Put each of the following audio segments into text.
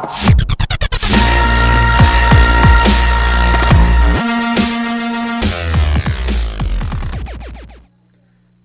second.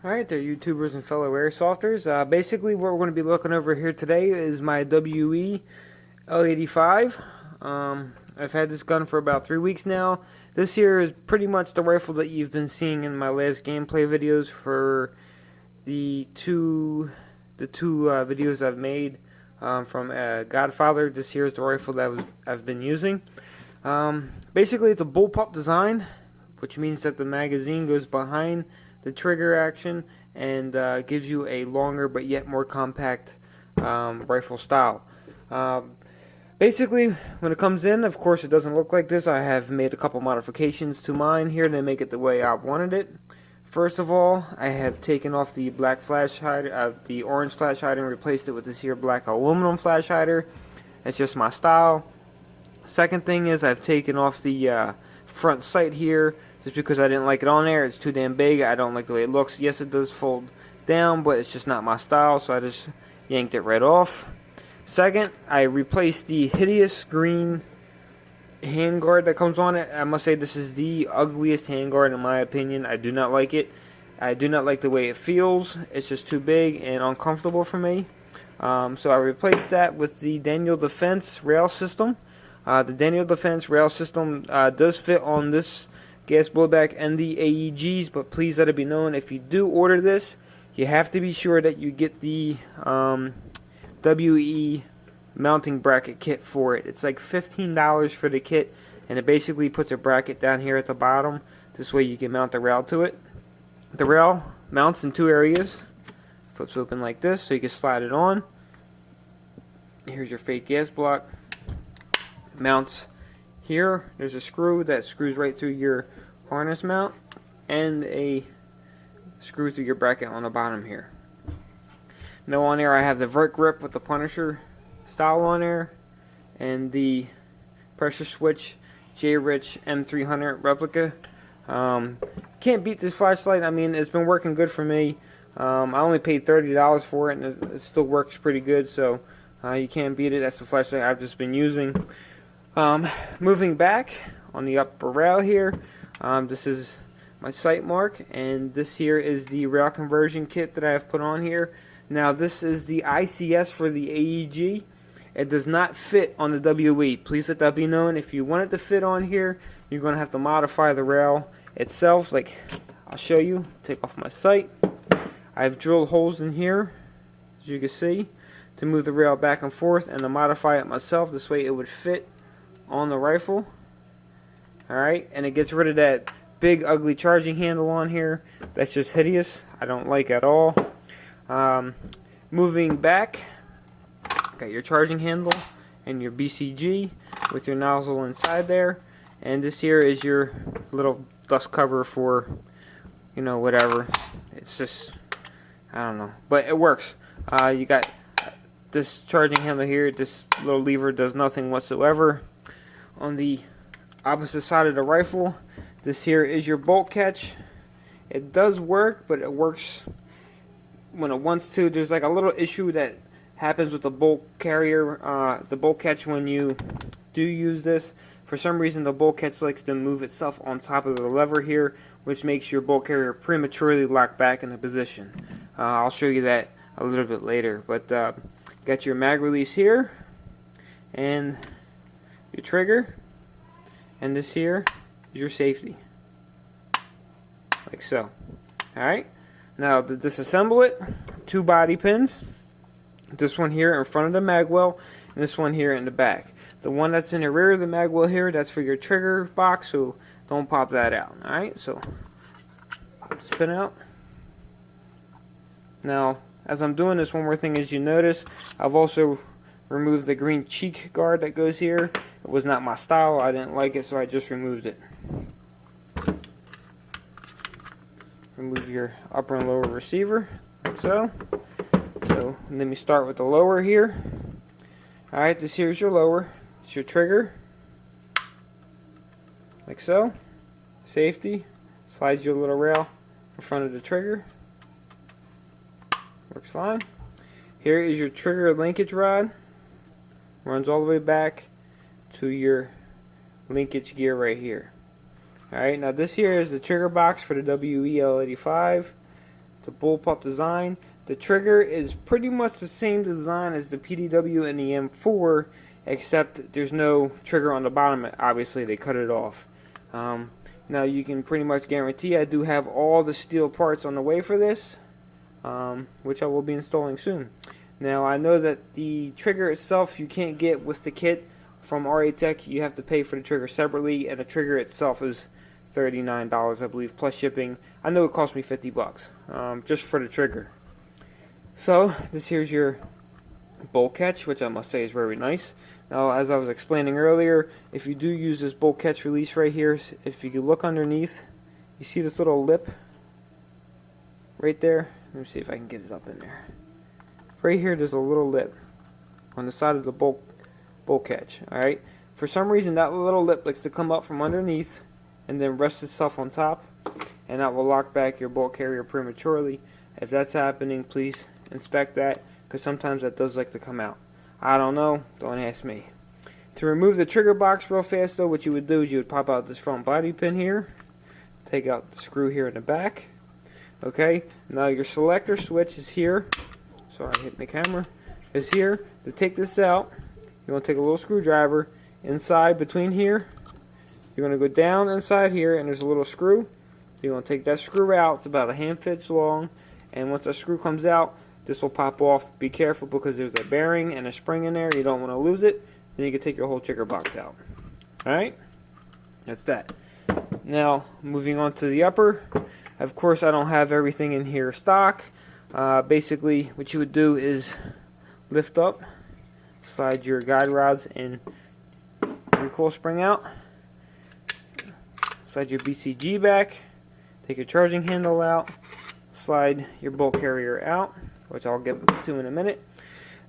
Alright there, YouTubers and fellow airsofters. Basically what we're going to be looking over here today is my WE L85. I've had this gun for about 3 weeks now. This here is pretty much the rifle that you've been seeing in my last gameplay videos for the two videos I've made from Godfather. This here is the rifle that I've been using. Basically it's a bullpup design, which means that the magazine goes behind the trigger action and gives you a longer but yet more compact rifle style. Basically, when it comes in, of course, it doesn't look like this. I have made a couple modifications to mine here to make it the way I wanted it. First of all, I have taken off the black flash hider, the orange flash hider, and replaced it with this here black aluminum flash hider. It's just my style. Second thing is I've taken off the front sight here, just because I didn't like it on there. It's too damn big. I don't like the way it looks. Yes, it does fold down, but it's just not my style, so I just yanked it right off. Second, I replaced the hideous green handguard that comes on it. I must say this is the ugliest handguard in my opinion. I do not like it. I do not like the way it feels. It's just too big and uncomfortable for me. So I replaced that with the Daniel Defense rail system. The Daniel Defense rail system does fit on this gas blowback and the AEGs, but please let it be known, if you do order this, you have to be sure that you get the WE mounting bracket kit for it. It's like $15 for the kit, and it basically puts a bracket down here at the bottom. This way you can mount the rail to it. The rail mounts in two areas. Flips open like this, so you can slide it on. Here's your fake gas block. Mounts here. There's a screw that screws right through your harness mount, and a screw through your bracket on the bottom here. Now on there I have the vert grip with the Punisher style on there, and the pressure switch J-Rich M300 replica. Can't beat this flashlight. I mean, it's been working good for me. I only paid $30 for it, and it still works pretty good, so you can't beat it. That's the flashlight I've just been using. Moving back on the upper rail here, this is my sight mark, and this here is the rail conversion kit that I have put on here. Now this is the ICS for the AEG. It does not fit on the WE. Please let that be known. If you want it to fit on here, you're going to have to modify the rail itself. Like, I'll show you. Take off my sight. I've drilled holes in here, as you can see, to move the rail back and forth and to modify it myself. This way it would fit on the rifle. Alright, and it gets rid of that big ugly charging handle on here. That's just hideous. I don't like at all. Moving back, got your charging handle and your BCG with your nozzle inside there, and this here is your little dust cover for, you know, whatever. It's just, I don't know, but it works. You got this charging handle here. This little lever does nothing whatsoever. On the opposite side of the rifle, this here is your bolt catch. It does work, but it works when it wants to. There's like a little issue that happens with the bolt carrier, the bolt catch, when you do use this. For some reason the bolt catch likes to move itself on top of the lever here, which makes your bolt carrier prematurely lock back into position. I'll show you that a little bit later, but got your mag release here and your trigger, and this here is your safety, like so. Alright, now to disassemble it, two body pins, this one here in front of the mag well, and this one here in the back. The one that's in the rear of the mag well here, that's for your trigger box, so don't pop that out. Alright, so pop this pin out. Now, as I'm doing this, one more thing is, you notice I've also removed the green cheek guard that goes here. It was not my style. I didn't like it, so I just removed it. Remove your upper and lower receiver, like so. So let me start with the lower here. Alright, this here is your lower. It's your trigger, like so. Safety, slides your little rail in front of the trigger. Works fine. Here is your trigger linkage rod. runs all the way back to your linkage gear right here. Alright, now this here is the trigger box for the WE L85. It's a bullpup design. The trigger is pretty much the same design as the PDW and the M4, except there's no trigger on the bottom. Obviously, they cut it off. Now you can pretty much guarantee I do have all the steel parts on the way for this, which I will be installing soon. Now I know that the trigger itself you can't get with the kit from RA Tech. You have to pay for the trigger separately, and the trigger itself is $39, I believe, plus shipping. I know it cost me 50 bucks just for the trigger. So this here's your bolt catch, which I must say is very nice. Now, as I was explaining earlier, if you do use this bolt catch release right here, if you can look underneath, you see this little lip right there. Let me see if I can get it up in there. Right here, there's a little lip on the side of the bolt catch. Alright, for some reason that little lip likes to come up from underneath and then rest itself on top, and that will lock back your bolt carrier prematurely. If that's happening, please inspect that, because sometimes that does like to come out. I don't know, don't ask me. To remove the trigger box real fast though, what you would do is you would pop out this front body pin here, take out the screw here in the back. Okay, now your selector switch is here. Sorry, I hit my camera. Is here. To take this out, you're going to take a little screwdriver inside between here. You're going to go down inside here, and there's a little screw. You're going to take that screw out. It's about a hand-fist long, and once that screw comes out, this will pop off. Be careful because there's a bearing and a spring in there. You don't want to lose it. Then you can take your whole trigger box out. Alright? That's that. Now, moving on to the upper. Of course, I don't have everything in here stock. Basically, what you would do is lift up, slide your guide rods and recoil spring out, slide your BCG back, take your charging handle out, slide your bolt carrier out, which I'll get to in a minute.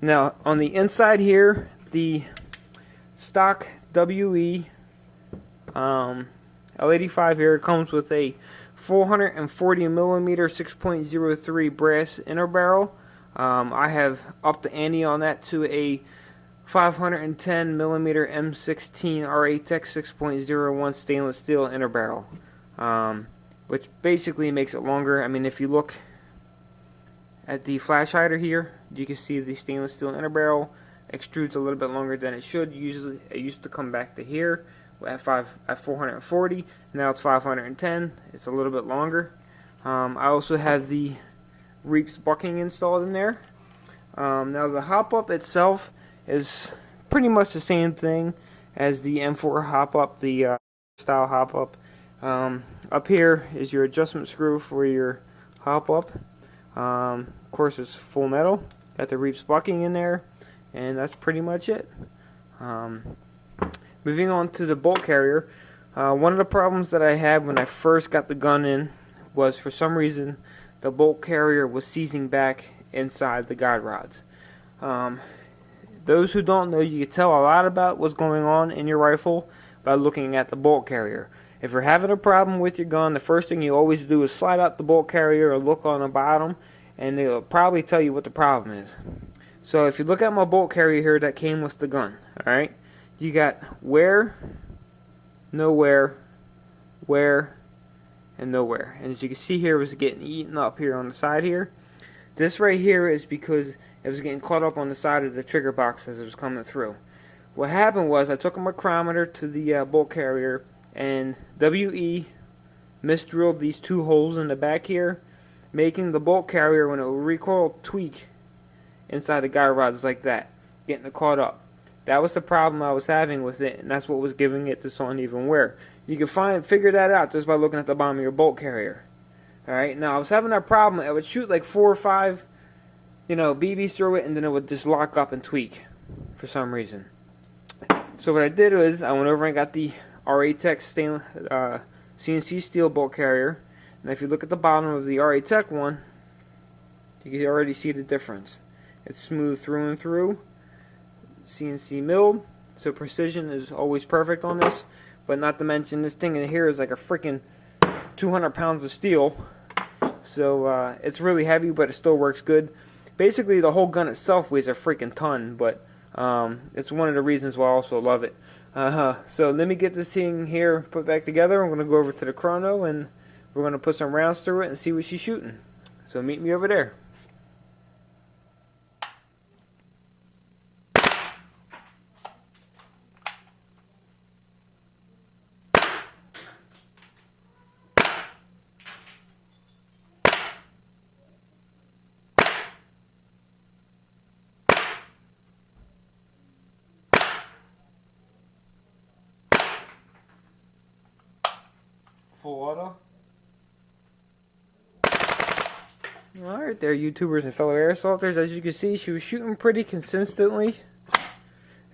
Now, on the inside here, the stock WE L85 here comes with a 440 millimeter 6.03 brass inner barrel. I have upped the ante on that to a 510 millimeter M16 RA Tech 6.01 stainless steel inner barrel, which basically makes it longer. I mean, if you look at the flash hider here, you can see the stainless steel inner barrel extrudes a little bit longer than it should. Usually, it used to come back to here at 440. Now it's 510. It's a little bit longer. I also have the reaps bucking installed in there. Now the hop up itself is pretty much the same thing as the M4 hop up, the style hop up. Up here is your adjustment screw for your hop up. Of course, it's full metal. Got the reaps bucking in there, and that's pretty much it. Moving on to the bolt carrier, one of the problems that I had when I first got the gun in was, for some reason, the bolt carrier was seizing back inside the guide rods. Those who don't know, you can tell a lot about what's going on in your rifle by looking at the bolt carrier. If you're having a problem with your gun, the first thing you always do is slide out the bolt carrier or look on the bottom, and they'll probably tell you what the problem is. So if you look at my bolt carrier here that came with the gun, alright, you got wear, nowhere, wear, and nowhere. And as you can see here, it was getting eaten up here on the side here. This right here is because it was getting caught up on the side of the trigger box as it was coming through. What happened was I took a micrometer to the bolt carrier, and WE misdrilled these two holes in the back here, making the bolt carrier, when it would recoil, tweak inside the guide rods like that, getting it caught up. That was the problem I was having with it, and that's what was giving it this uneven wear. You can figure that out just by looking at the bottom of your bolt carrier. Alright, now I was having that problem. I would shoot like 4 or 5, BBs through it, and then it would just lock up and tweak for some reason. So what I did was I went over and got the RA Tech CNC steel bolt carrier, and if you look at the bottom of the RA Tech one, you can already see the difference. It's smooth through and through, CNC milled, so precision is always perfect on this. But not to mention, this thing in here is like a freaking 200 pounds of steel, so it's really heavy, but it still works good. Basically, the whole gun itself weighs a freaking ton, but It's one of the reasons why I also love it. So let me get this thing here put back together. I'm going to go over to the chrono and we're going to put some rounds through it and see what she's shooting. So meet me over there. Full auto. Alright there, YouTubers and fellow airsofters. As you can see, she was shooting pretty consistently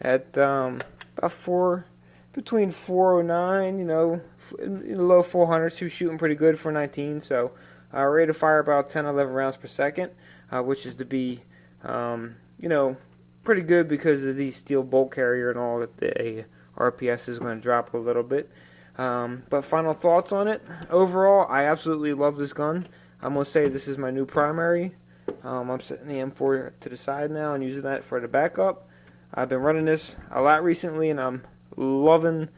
at about between 409, you know, in the low 400s. She was shooting pretty good for 19, so rate of fire about 10-11 rounds per second, which is to be, you know, pretty good because of the steel bolt carrier and all that. The RPS is going to drop a little bit. But final thoughts on it. Overall, I absolutely love this gun. I'm going to say this is my new primary. I'm setting the M4 to the side now and using that for the backup. I've been running this a lot recently, and I'm loving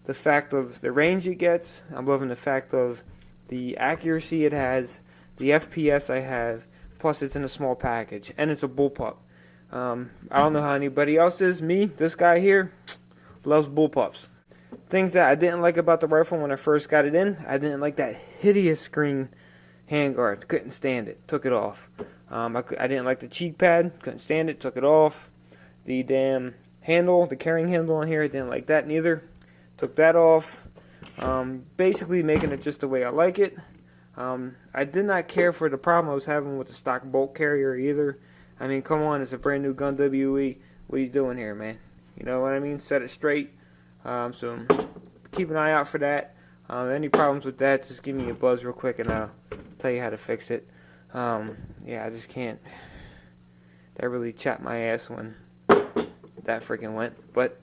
the fact of the range it gets. I'm loving the fact of the accuracy it has, the FPS I have, plus it's in a small package, and it's a bullpup. I don't know how anybody else is. Me, this guy here, loves bullpups. Things that I didn't like about the rifle when I first got it in, I didn't like that hideous green handguard. Couldn't stand it. Took it off. I didn't like the cheek pad. Couldn't stand it. Took it off. The damn handle, the carrying handle on here, I didn't like that neither. Took that off. Basically making it just the way I like it. I did not care for the problem I was having with the stock bolt carrier either. I mean, come on, it's a brand new gun, WE. What are you doing here, man? You know what I mean? Set it straight. So keep an eye out for that. Any problems with that, just give me a buzz real quick and I'll tell you how to fix it. Yeah, I just can't. That really chapped my ass when that freaking went. But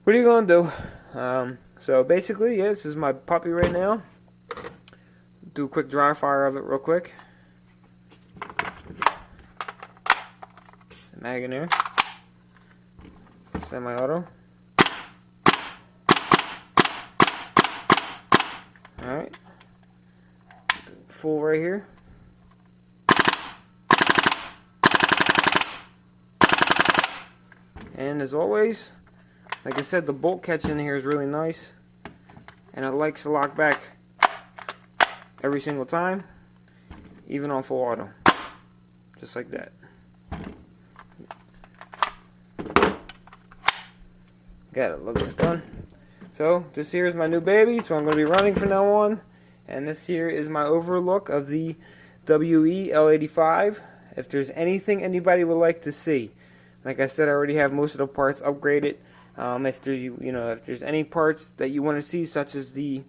what are you going to do? So basically, yeah, this is my puppy right now. Do a quick dry fire of it real quick. The mag in there. Semi-auto. Alright, full right here. And as always, like I said, the bolt catch in here is really nice. And it likes to lock back every single time, even on full auto. Just like that. Gotta love this gun. So this here is my new baby, so I'm going to be running from now on. And this here is my overlook of the WE L85. If there's anything anybody would like to see, like I said, I already have most of the parts upgraded. If there's any parts that you want to see, such as the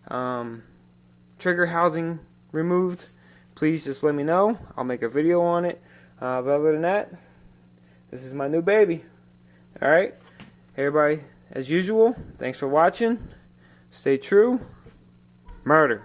trigger housing removed, please just let me know. I'll make a video on it. But other than that, this is my new baby. All right, everybody. As usual, thanks for watching. Stay true. Murder.